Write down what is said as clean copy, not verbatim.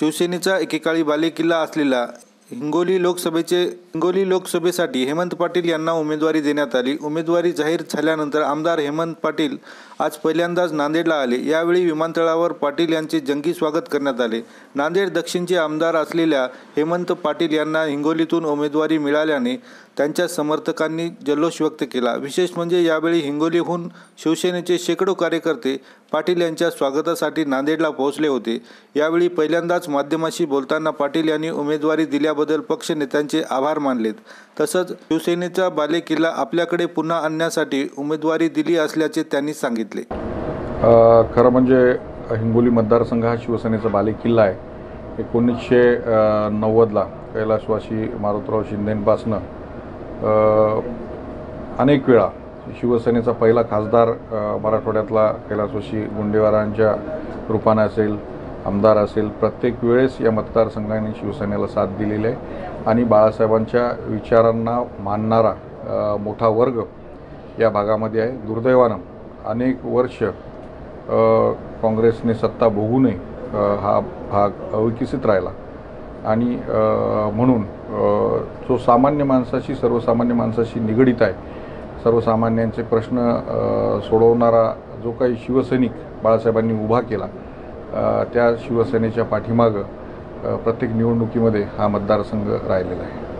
शिवसेनेचा एकेकाळी बालेकिल्ला असलेला हिंगोली लोकसभेसाठी हेमंत पाटील यांना उमेदवारी देण्यात आली। उमेदवारी जाहीर झाल्यानंतर आमदार हेमंत पाटील आज पहिल्यांदाच नांदेडला आले। यावेळी विमानतळावर पाटील यांचे जंगी स्वागत करण्यात आले। नांदेड दक्षिणचे आमदार असलेल्या हेमंत पाटील यांना हिंगोलीतून उमेदवारी मिळाल्याने त्यांच्या समर्थकांनी जल्लोष व्यक्त केला। विशेष म्हणजे यावेळी हिंगोलीहून शिवसेनेचे शेकडो कार्यकर्ते पाटील यांच्या स्वागतासाठी नांदेडला पोहोचले होते। यावेळी पहिल्यांदाच माध्यमांशी बोलताना पाटील यांनी उमेदवारी दिल्याबद्दल पक्ष नेत्यांचे आभार मानलेत। तसंच शिवसेनेचा बालेकिल्ला आपल्याकडे पुन्हा आणण्यासाठी उमेदवारी दिली असल्याचे त्यांनी सांगितले। खरं म्हणजे हिंगोली मतदारसंघ हा शिवसेनेचा बालेकिल्ला आहे। 1990ला कैलासवासी मारुतराव शिंदेंपासून अनेक वेळा शिवसेनेचा पहिला खासदार मराठवाड्यातला कैलासवासी गुंडेवारांच्या रूपाने असेल, आमदार असेल, प्रत्येक वेळेस या मतदारसंघाने शिवसेनेला साथ दिलेली आहे आणि बाळासाहेबांच्या विचारांना मानणारा मोठा वर्ग या भागामध्ये आहे। दुर्दैवानं अनेक वर्ष काँग्रेसने सत्ता भोगू नये हा भाग अविकसित राहिला आणि म्हणून जो सामान्य माणसाशी, सर्वसामान्य माणसाशी निगडित आहे, सर्वसामान्यांचे प्रश्न सोडवणारा जो काही शिवसैनिक बाळासाहेबांनी उभा केला, त्या शिवसेनेच्या पाठीमागं प्रत्येक निवडणुकीमध्ये हा मतदारसंघ राहिलेला आहे।